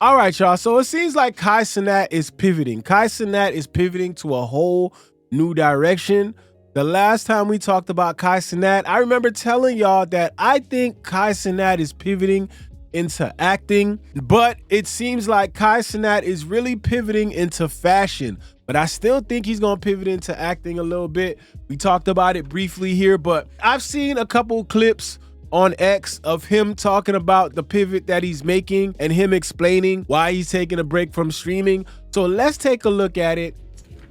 All right, y'all. So it seems like Kai Cenat is pivoting. Kai Cenat is pivoting to a whole new direction. The last time we talked about Kai Cenat, I remember telling y'all that I think Kai Cenat is pivoting into acting, but it seems like Kai Cenat is really pivoting into fashion. But I still think he's gonna pivot into acting a little bit. We talked about it briefly here, but I've seen a couple clips on X of him talking about the pivot that he's making and him explaining why he's taking a break from streaming. So let's take a look at it.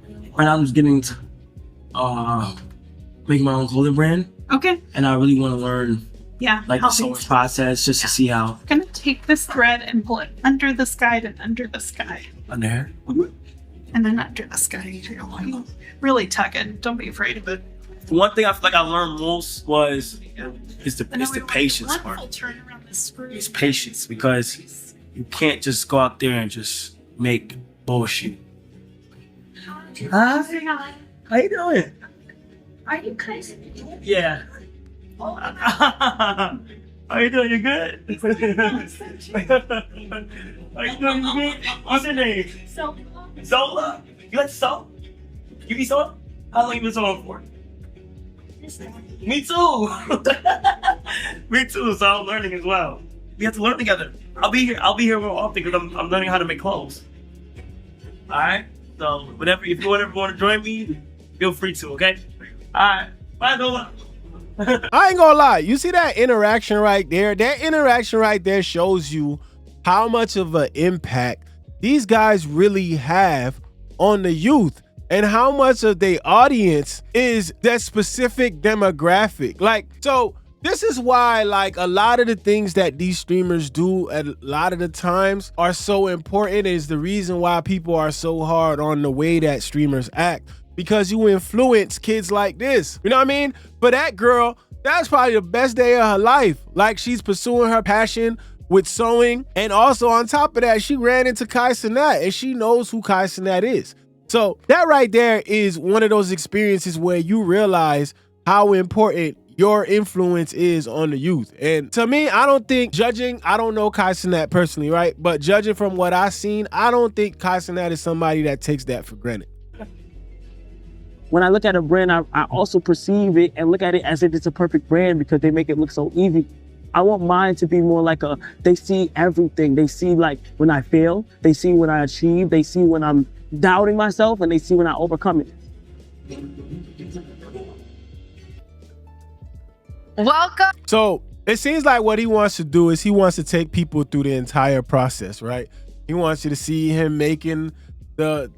Right now I'm just getting to make my own clothing brand. Okay. And I really want to learn like the sewing things. process just to see how. I'm gonna take this thread and pull it under the sky and under the sky. Under here? And then under the sky. Really tug it. Don't be afraid of it. One thing I feel like I learned most is the patience part. It's patience, because you can't just go out there and just make bullshit. Hi. How you doing? Are you guys? Yeah. How you doing? You good? How you doing? You good? What's your name? Zola. You like to sew? You be sewing? How long you been sewing for? Me too. Me too. So I'm learning as well. We have to learn together. I'll be here more often because I'm learning how to make clothes. All right. So whatever, if you ever want to join me, feel free to. Okay. All right. Bye, Zola. I ain't gonna lie. You see that interaction right there? That interaction right there shows you how much of an impact these guys really have on the youth and how much of their audience is that specific demographic. Like, so this is why, like, a lot of the things that these streamers do at a lot of the times are so important. Is the reason why people are so hard on the way that streamers act, because you influence kids like this. You know what I mean? For that girl, that's probably the best day of her life. Like, she's pursuing her passion with sewing, and also on top of that, she ran into Kai Cenat, and she knows who Kai Cenat is. So that right there is one of those experiences where you realize how important your influence is on the youth. And to me, I don't think, I don't know Kai Cenat personally, right? But judging from what I've seen, I don't think Kai Cenat is somebody that takes that for granted. When I look at a brand, I also perceive it and look at it as if it's a perfect brand because they make it look so easy. I want mine to be more like they see everything. They see like when I fail, they see when I achieve, they see when I'm doubting myself, and they see when I overcome it. Welcome. So it seems like what he wants to do is he wants to take people through the entire process, right? He wants you to see him making the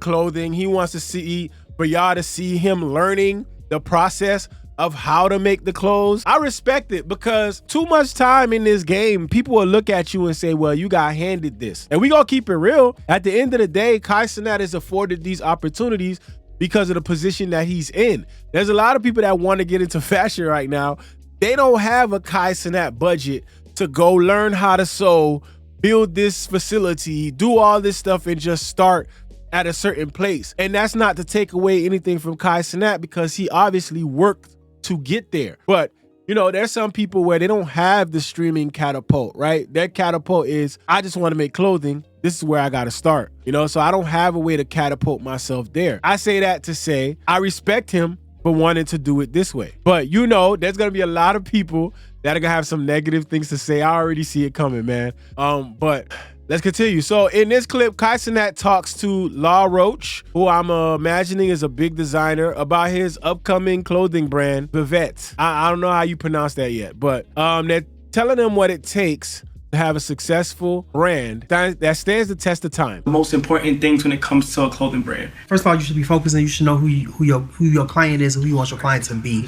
clothing. He wants to see, for y'all to see him learning the process of how to make the clothes. I respect it, because too much time in this game, people will look at you and say, well, you got handed this. And we gonna keep it real. At the end of the day, Kai Cenat is afforded these opportunities because of the position that he's in. There's a lot of people that want to get into fashion right now. They don't have a Kai Cenat budget to go learn how to sew, build this facility, do all this stuff, and just start at a certain place. And that's not to take away anything from Kai Cenat, because he obviously worked to get there. But you know, there's some people where they don't have the streaming catapult, right? Their catapult is, I just want to make clothing. This is where I got to start, you know? So I don't have a way to catapult myself there. I say that to say, I respect him for wanting to do it this way. But you know, there's going to be a lot of people that are going to have some negative things to say. I already see it coming, man. But let's continue. So in this clip, Kai Cenat talks to Law Roach, who I'm imagining is a big designer, about his upcoming clothing brand, BigZoeTV. I don't know how you pronounce that yet, but they're telling him what it takes to have a successful brand that stands the test of time. The most important things when it comes to a clothing brand. First of all, you should be focusing. You should know who your client is and who you want your client to be,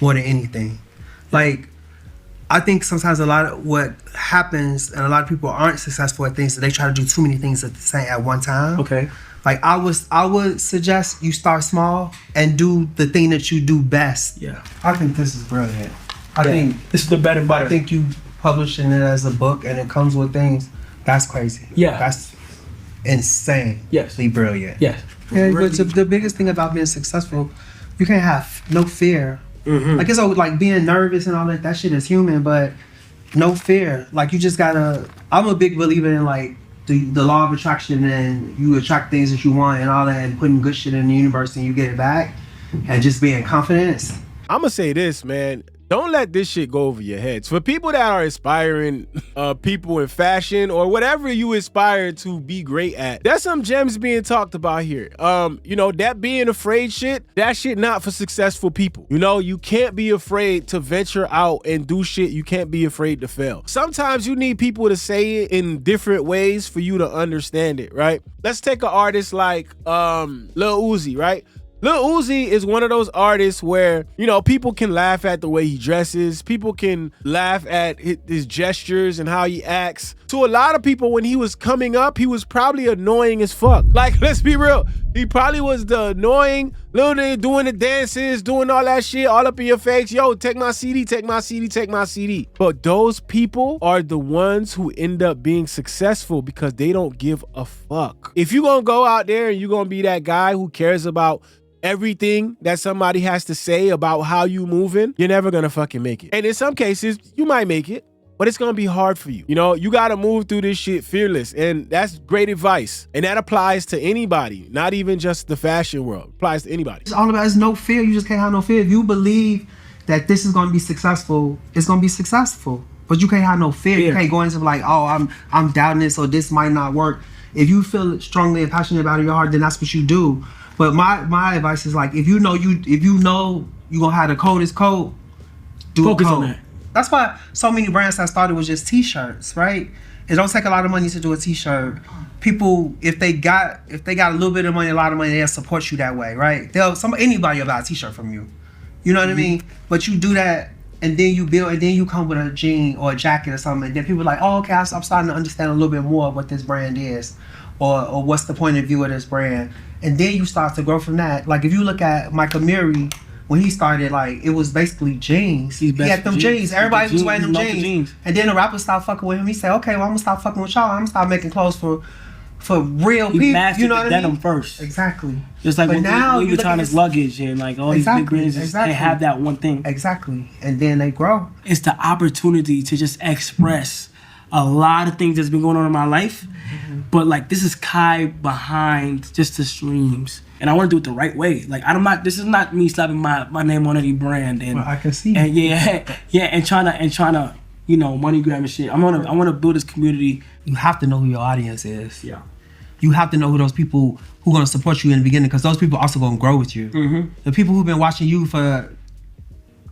more than anything. Like, I think sometimes a lot of what happens, and a lot of people aren't successful at things, that they try to do too many things at one time. Okay. Like, I would suggest you start small and do the thing that you do best. Yeah. I think this is brilliant. I think this is the bread and butter. I think you publishing it as a book and it comes with things. That's crazy. Yeah. That's insane. Yes. Brilliant. Yes. Yeah, but the biggest thing about being successful, you can't have no fear. Mm-hmm. Like, it's always like being nervous and all that shit is human, but no fear. Like you just gotta. I'm a big believer in like the law of attraction, and you attract things that you want and all that, and putting good shit in the universe and you get it back, and just being confident. I'm gonna say this, man. Don't let this shit go over your heads. For people that are aspiring people in fashion or whatever you aspire to be great at, there's some gems being talked about here. You know, that being afraid shit, that shit not for successful people. You know, you can't be afraid to venture out and do shit. You can't be afraid to fail. Sometimes you need people to say it in different ways for you to understand it, right? Let's take an artist like Lil Uzi, right? Lil Uzi is one of those artists where, you know, people can laugh at the way he dresses. People can laugh at his gestures and how he acts. To a lot of people, when he was coming up, he was probably annoying as fuck. Like, let's be real. He probably was the annoying little nigga doing the dances, doing all that shit all up in your face. Yo, take my CD, take my CD, take my CD. But those people are the ones who end up being successful because they don't give a fuck. If you're gonna go out there and you're gonna be that guy who cares about everything that somebody has to say about how you moving, you're never gonna fucking make it. And in some cases, you might make it, but it's gonna be hard for you. You know, you gotta move through this shit fearless. And that's great advice. And that applies to anybody, not even just the fashion world. It applies to anybody. It's all about, it's no fear. You just can't have no fear. If you believe that this is gonna be successful, it's gonna be successful. But you can't have no fear. You can't go into like, oh, I'm doubting this or this might not work. If you feel strongly and passionate about it in your heart, then that's what you do. But my advice is like, if you know you gonna have the coldest coat, focus on that. That's why so many brands that started with just t-shirts, right? It don't take a lot of money to do a t-shirt. People, if they got a little bit of money, a lot of money, they'll support you that way, right? Anybody will buy a t-shirt from you. You know what I mean? But you do that, and then you build, and then you come with a jean or a jacket or something, and then people are like, oh, okay, I'm starting to understand a little bit more of what this brand is, or what's the point of view of this brand. And then you start to grow from that. Like if you look at Michael Murray, when he started, like it was basically jeans. He had them jeans. Everybody was wearing them jeans. And then the rappers stopped fucking with him. He said, okay, well I'm gonna stop fucking with y'all. I'm gonna start making clothes for real people. You know what I mean? Denim first. Exactly. Just like now Louis Vuitton's luggage and like all these big brands, they have that one thing. Exactly. And then they grow. It's the opportunity to just express a lot of things that's been going on in my life, but like this is Kai behind just the streams, and I want to do it the right way. Like this is not me slapping my name on any brand, and well, I can see, and and trying to you know, money grab and shit. I want to build this community. You have to know who your audience is. Yeah, you have to know who those people who are gonna support you in the beginning, because those people also gonna grow with you. The people who've been watching you for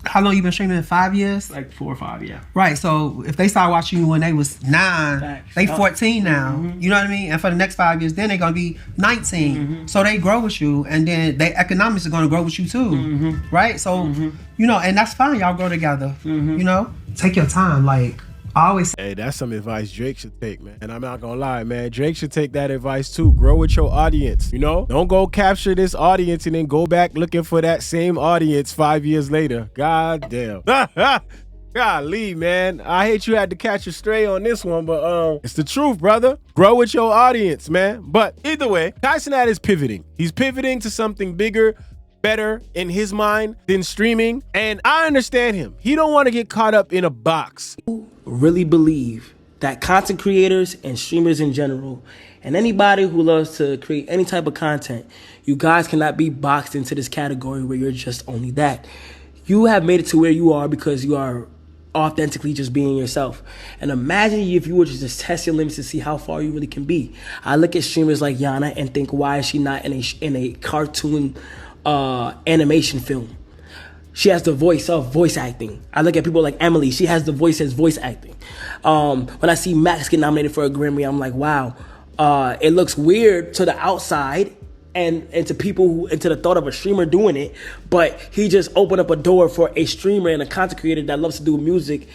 how long you been streaming? 5 years? Like 4 or 5, yeah. Right. So if they started watching you when they was 9, they 14 now. You know what I mean? And for the next 5 years, then they're gonna be 19. So they grow with you, and then their economics are gonna grow with you too. Right. So you know, and that's fine. Y'all grow together. You know, take your time. Like I always say. Hey, that's some advice Drake should take, man. And I'm not gonna lie, man. Drake should take that advice too. Grow with your audience, you know? Don't go capture this audience and then go back looking for that same audience 5 years later. God damn. Golly, man. I hate you had to catch a stray on this one, but it's the truth, brother. Grow with your audience, man. But either way, Cenat is pivoting. He's pivoting to something bigger, better in his mind than streaming. And I understand him. He don't want to get caught up in a box. Really believe that content creators and streamers in general, and anybody who loves to create any type of content, you guys cannot be boxed into this category where you're just only that. You have made it to where you are because you are authentically just being yourself. And imagine if you were to just test your limits to see how far you really can be. I look at streamers like Yana and think, why is she not in a cartoon animation film? She has the voice of voice acting. I look at people like Emily. She has the voice as voice acting. When I see Max get nominated for a Grammy, I'm like, wow. It looks weird to the outside and to people who, into the thought of a streamer doing it, but he just opened up a door for a streamer and a content creator that loves to do music,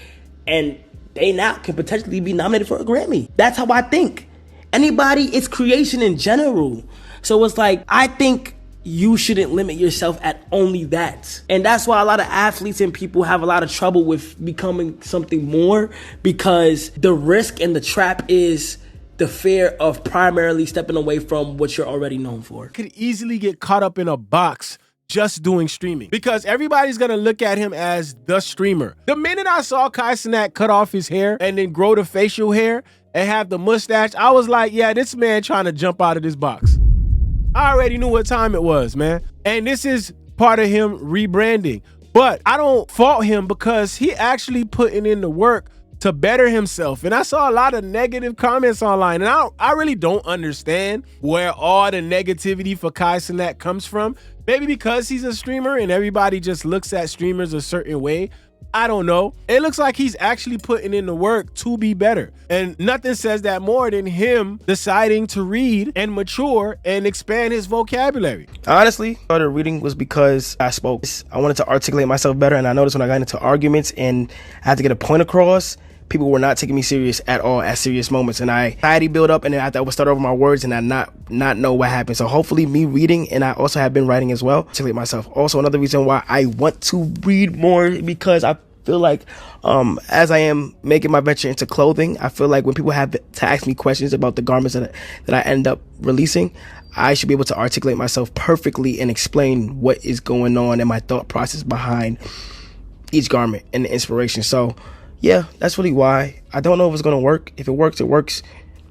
and they now can potentially be nominated for a Grammy. That's how I think. Anybody, it's creation in general. So it's like, I think you shouldn't limit yourself at only that. And that's why a lot of athletes and people have a lot of trouble with becoming something more, because the risk and the trap is the fear of primarily stepping away from what you're already known for. Could easily get caught up in a box just doing streaming, because everybody's gonna look at him as the streamer. The minute I saw Kai Cenat cut off his hair and then grow the facial hair and have the mustache, I was like, yeah, this man trying to jump out of this box. I already knew what time it was, man. And this is part of him rebranding. But I don't fault him because he actually putting in the work to better himself. And I saw a lot of negative comments online, and I really don't understand where all the negativity for Kai Cenat comes from. Maybe because he's a streamer and everybody just looks at streamers a certain way. I don't know. It looks like he's actually putting in the work to be better. And nothing says that more than him deciding to read and mature and expand his vocabulary. Honestly, started reading was because I spoke. I wanted to articulate myself better, and I noticed when I got into arguments and I had to get a point across, people were not taking me serious at all at serious moments, and anxiety built up, and then I would start over my words and I not know what happened. So hopefully me reading, and I also have been writing as well, articulate myself. Also, another reason why I want to read more, because I feel like as I am making my venture into clothing, I feel like when people have to ask me questions about the garments that I end up releasing, I should be able to articulate myself perfectly and explain what is going on and my thought process behind each garment and the inspiration. So yeah, that's really why. I don't know if it's gonna work. If it works, it works.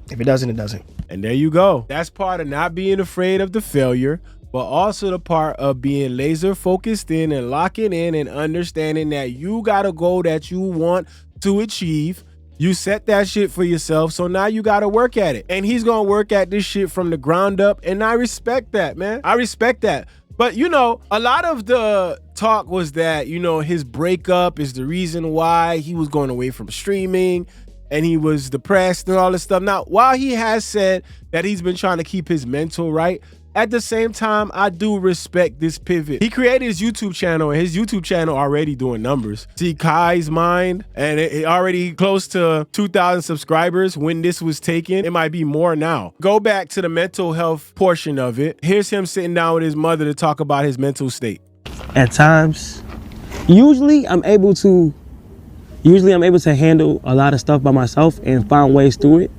If it doesn't, it doesn't. And there you go. That's part of not being afraid of the failure, but also the part of being laser focused in and locking in and understanding that you got a goal that you want to achieve. You set that shit for yourself, so now you got to work at it. And he's gonna work at this shit from the ground up, and I respect that, man. I respect that. But, you know, a lot of the talk was that, you know, his breakup is the reason why he was going away from streaming and he was depressed and all this stuff. Now, while he has said that he's been trying to keep his mental right, at the same time, I do respect this pivot. He created his YouTube channel, and his YouTube channel already doing numbers. See Kai's Mind, and it already close to 2,000 subscribers when this was taken. It might be more now. Go back to the mental health portion of it. Here's him sitting down with his mother to talk about his mental state. At times, usually I'm able to handle a lot of stuff by myself and find ways through it.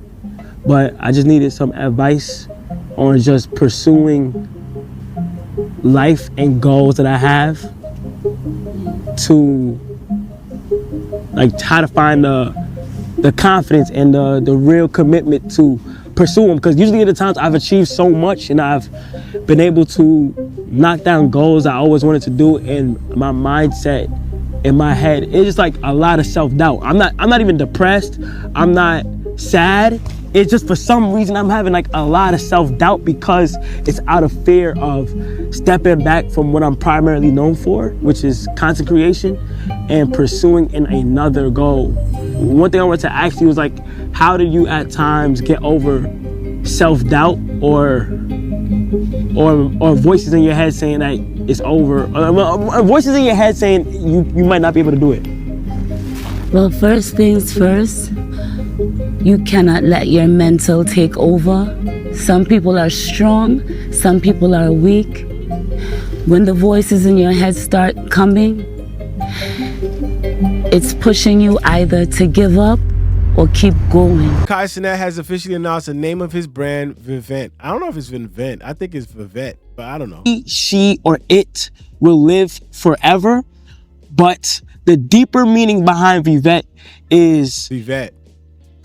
But I just needed some advice on just pursuing life and goals that I have, to like try to find the confidence and the real commitment to pursue them. Because usually at the times I've achieved so much and I've been able to knock down goals I always wanted to do, and my mindset in my head, it's just like a lot of self-doubt. I'm not even depressed. I'm not sad. It's just for some reason I'm having like a lot of self-doubt because it's out of fear of stepping back from what I'm primarily known for, which is content creation, and pursuing in another goal. One thing I wanted to ask you was like, how do you at times get over self-doubt or voices in your head saying that it's over, or voices in your head saying you might not be able to do it? Well, first things first, you cannot let your mental take over. Some people are strong, some people are weak. When the voices in your head start coming, it's pushing you either to give up or keep going. Kai Cenat has officially announced the name of his brand, Vivint. I don't know if it's Vivint. I think it's Vivette, but I don't know. He, she, or it will live forever, but the deeper meaning behind Vivette is Vivette.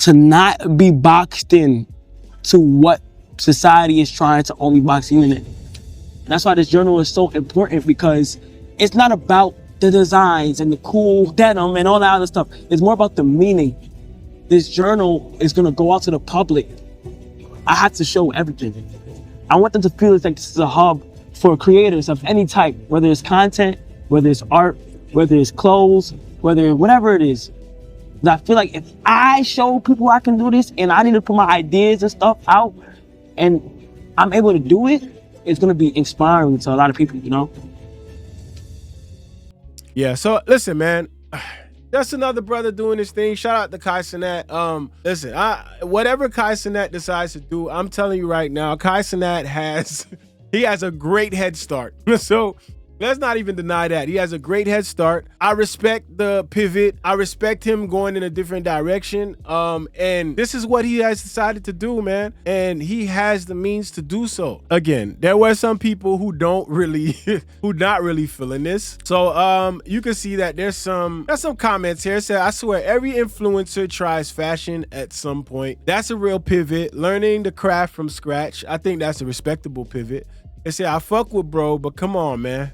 To not be boxed in to what society is trying to only box you in. And that's why this journal is so important, because it's not about the designs and the cool denim and all that other stuff. It's more about the meaning. This journal is gonna go out to the public. I have to show everything. I want them to feel it's like this is a hub for creators of any type, whether it's content, whether it's art, whether it's clothes, whatever it is. I feel like if I show people I can do this and I need to put my ideas and stuff out and I'm able to do it, it's gonna be inspiring to a lot of people, you know? Yeah, so listen, man. That's another brother doing his thing. Shout out to Kai Cenat. Listen, whatever Kai Cenat decides to do, I'm telling you right now, Kai Cenat has a great head start. So Let's not even deny that. He has a great head start. I respect the pivot. I respect him going in a different direction. And this is what he has decided to do, man. And he has the means to do so. Again, there were some people who don't really, who not really feeling this. So you can see that there's some comments here. It said, I swear every influencer tries fashion at some point. That's a real pivot. Learning the craft from scratch. I think that's a respectable pivot. It said, I fuck with bro, but come on, man.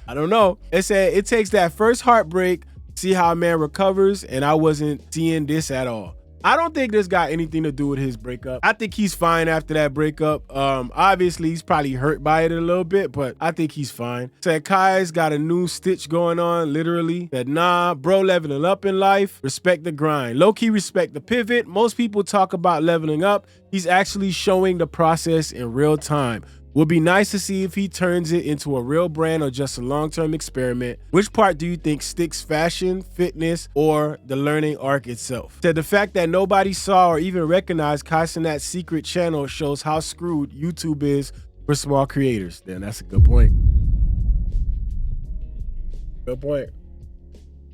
I don't know. It said it takes that first heartbreak, see how a man recovers, and I wasn't seeing this at all. I don't think this got anything to do with his breakup. I think he's fine after that breakup. Obviously, he's probably hurt by it a little bit, but I think he's fine. Said Kai's got a new stitch going on, literally. Said, nah, bro, leveling up in life. Respect the grind. Low-key respect the pivot. Most people talk about leveling up. He's actually showing the process in real time. Would be nice to see if he turns it into a real brand or just a long-term experiment. Which part do you think sticks, fashion, fitness, or the learning arc itself? Said the fact that nobody saw or even recognized Cenat's secret channel shows how screwed YouTube is for small creators. Then that's a good point. Good point.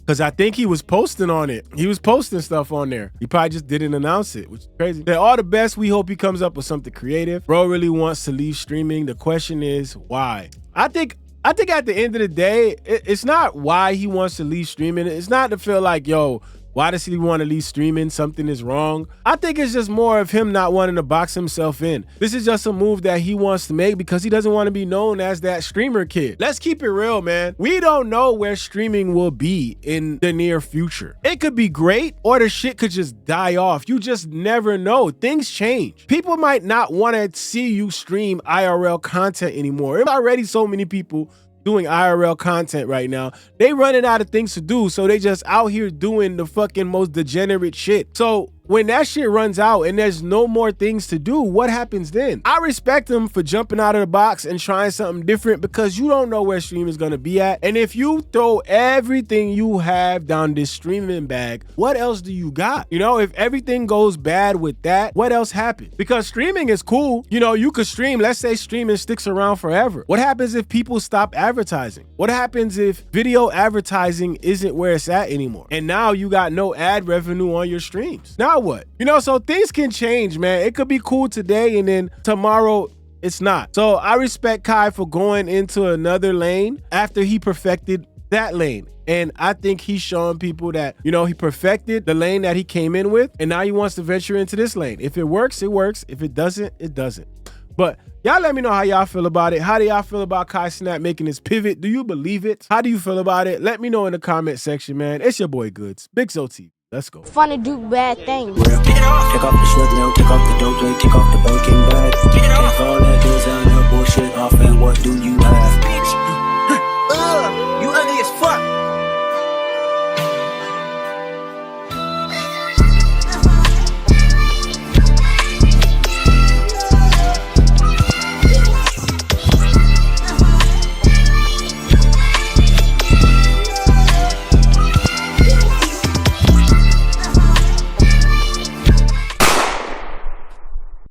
Because I think he was posting on it. He was posting stuff on there. He probably just didn't announce it, which is crazy. They're all the best. We hope he comes up with something creative. Bro really wants to leave streaming. The question is, why? I think at the end of the day, it's not why he wants to leave streaming. It's not to feel like, yo, why does he want to leave streaming? Something is wrong. I think it's just more of him not wanting to box himself in. This is just a move that he wants to make because he doesn't want to be known as that streamer kid. Let's keep it real, man. We don't know where streaming will be in the near future. It could be great or the shit could just die off. You just never know. Things change. People might not want to see you stream IRL content anymore. There's already so many people doing IRL content right now. They running out of things to do, so they just out here doing the fucking most degenerate shit. So when that shit runs out and there's no more things to do, what happens then? I respect him for jumping out of the box and trying something different because you don't know where streaming is gonna be at. And if you throw everything you have down this streaming bag, what else do you got? You know, if everything goes bad with that, what else happens? Because streaming is cool. You know, you could stream, let's say streaming sticks around forever. What happens if people stop advertising? What happens if video advertising isn't where it's at anymore? And now you got no ad revenue on your streams. Now what? You know, so things can change, man. It could be cool today and then tomorrow it's not. So I respect Kai for going into another lane after he perfected that lane. And I think he's showing people that, you know, he perfected the lane that he came in with, and now he wants to venture into this lane. If it works, it works. If it doesn't, it doesn't. But y'all let me know how y'all feel about it. How do y'all feel about Cenat making his pivot? Do you believe it? How do you feel about it? Let me know in the comment section, man. It's your boy Goods, BigZoeTV. Let's go. Fun to do bad things. Take off the short nail, take off the dope, take off the bow.